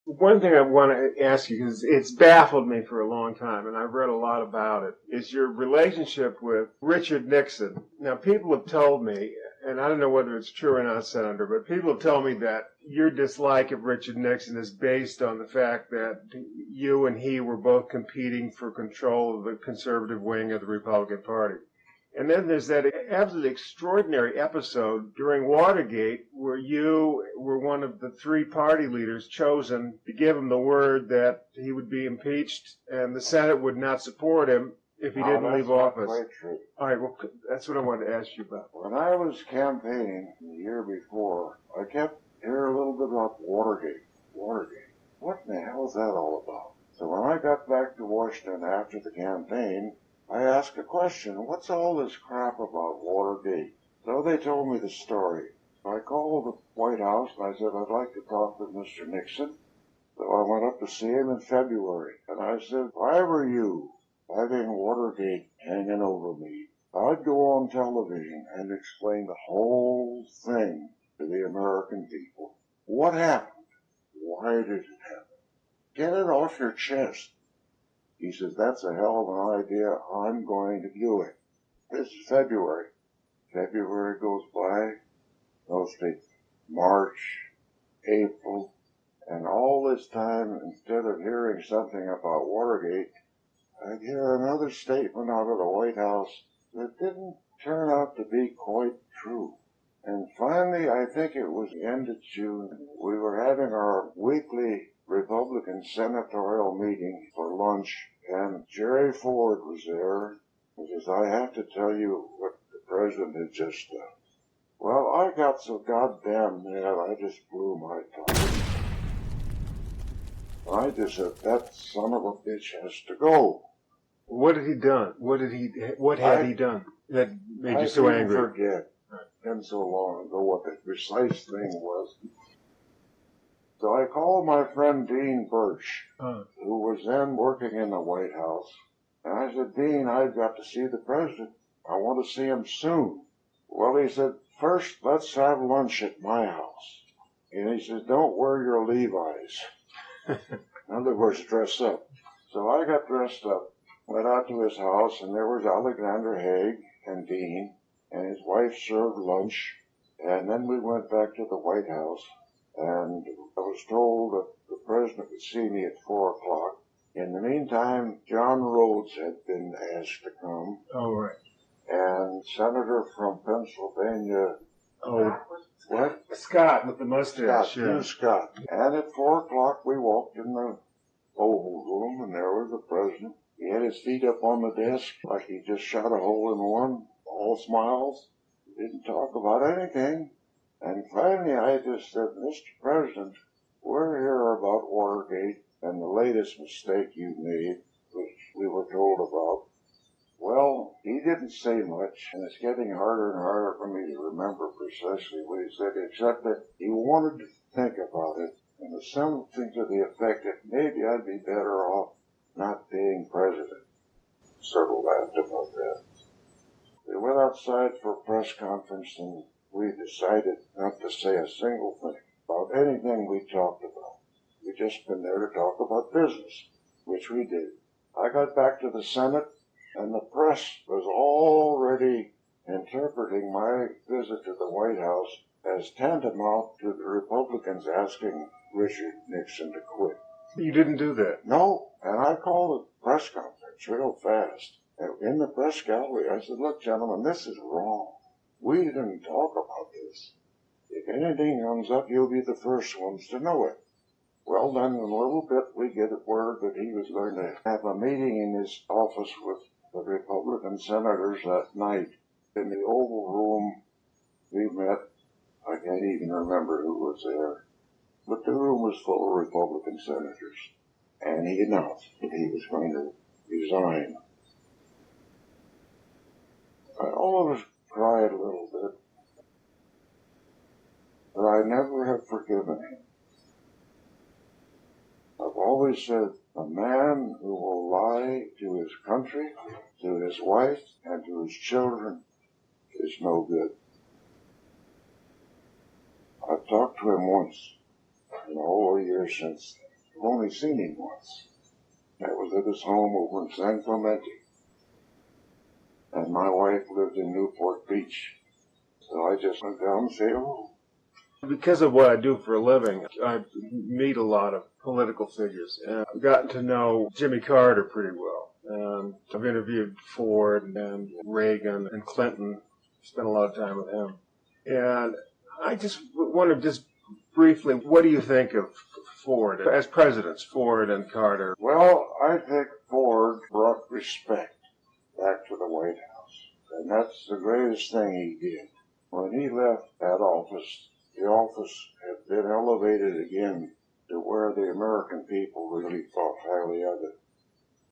One thing I want to ask you, because it's baffled me for a long time, and I've read a lot about it, is your relationship with Richard Nixon. Now, people have told me, and I don't know whether it's true or not, Senator, but people have told me that your dislike of Richard Nixon is based on the fact that you and he were both competing for control of the conservative wing of the Republican Party. And then there's that absolutely extraordinary episode during Watergate where you were one of the three party leaders chosen to give him the word that he would be impeached and the Senate would not support him if he didn't leave office. Quite true. All right, well, that's what I wanted to ask you about. When I was campaigning the year before, I kept hearing a little bit about Watergate. Watergate. What in the hell is that all about? So when I got back to Washington after the campaign, I asked a question, what's all this crap about Watergate? So they told me the story. I called the White House and I said, I'd like to talk with Mr. Nixon. So I went up to see him in February. And I said, if I were you, having Watergate hanging over me, I'd go on television and explain the whole thing to the American people. What happened? Why did it happen? Get it off your chest. He says, that's a hell of an idea. I'm going to do it. This is February. February goes by. No states. March, April, and all this time, instead of hearing something about Watergate, I'd hear another statement out of the White House that didn't turn out to be quite true. And finally, I think it was the end of June, we were having our weekly Republican senatorial meeting for lunch, and Jerry Ford was there. He says, I have to tell you what the president had just done. Well, I got so goddamn mad, I just blew my top. I just said, that son of a bitch has to go. What had he done? What had he done that made you so angry? I forget. It's been so long ago what the precise thing was. So I called my friend Dean Birch, who was then working in the White House, and I said, Dean, I've got to see the president. I want to see him soon. Well, he said, first, let's have lunch at my house. And he says, don't wear your Levi's. In other words, dress up. So I got dressed up, went out to his house, and there was Alexander Haig and Dean, and his wife served lunch, and then we went back to the White House, and I was told that the president would see me at 4 o'clock. In the meantime, John Rhodes had been asked to come. Oh, right. And Senator from Pennsylvania. Oh, what? Scott with the mustache. Hugh Scott. And at 4 o'clock, we walked in the Oval Room, and there was the president. He had his feet up on the desk like he just shot a hole in one, all smiles. He didn't talk about anything. And finally, I just said, Mr. President, we're here about Watergate and the latest mistake you made, which we were told about. Well, he didn't say much, and it's getting harder and harder for me to remember precisely what he said, except that he wanted to think about it, and was something to the effect that maybe I'd be better off not being president. Sort of laughed about that. We went outside for a press conference, and we decided not to say a single thing about anything we talked about. We'd just been there to talk about business, which we did. I got back to the Senate, and the press was already interpreting my visit to the White House as tantamount to the Republicans asking Richard Nixon to quit. You didn't do that? No, and I called a press conference real fast. And in the press gallery, I said, look, gentlemen, this is wrong. We didn't talk about this. If anything comes up, you'll be the first ones to know it. Well, then in a little bit, we get word that he was going to have a meeting in his office with the Republican senators that night. In the Oval Room, we met. I can't even remember who was there. But the room was full of Republican senators. And he announced that he was going to resign. All of us cried a little bit. But I never have forgiven him. I've always said, a man who will lie to his country, to his wife, and to his children is no good. I've talked to him once in all the years since then. only seen him once. That was at his home over in San Clemente. And my wife lived in Newport Beach. So I just went down and said, hello. Because of what I do for a living, I meet a lot of political figures. And I've gotten to know Jimmy Carter pretty well. And I've interviewed Ford and Reagan and Clinton. Spent a lot of time with him. And I just wonder, just briefly, what do you think of Ford as presidents, Ford and Carter? Well, I think Ford brought respect back to the White House. And that's the greatest thing he did. When he left that office, the office had been elevated again to where the American people really thought highly of it.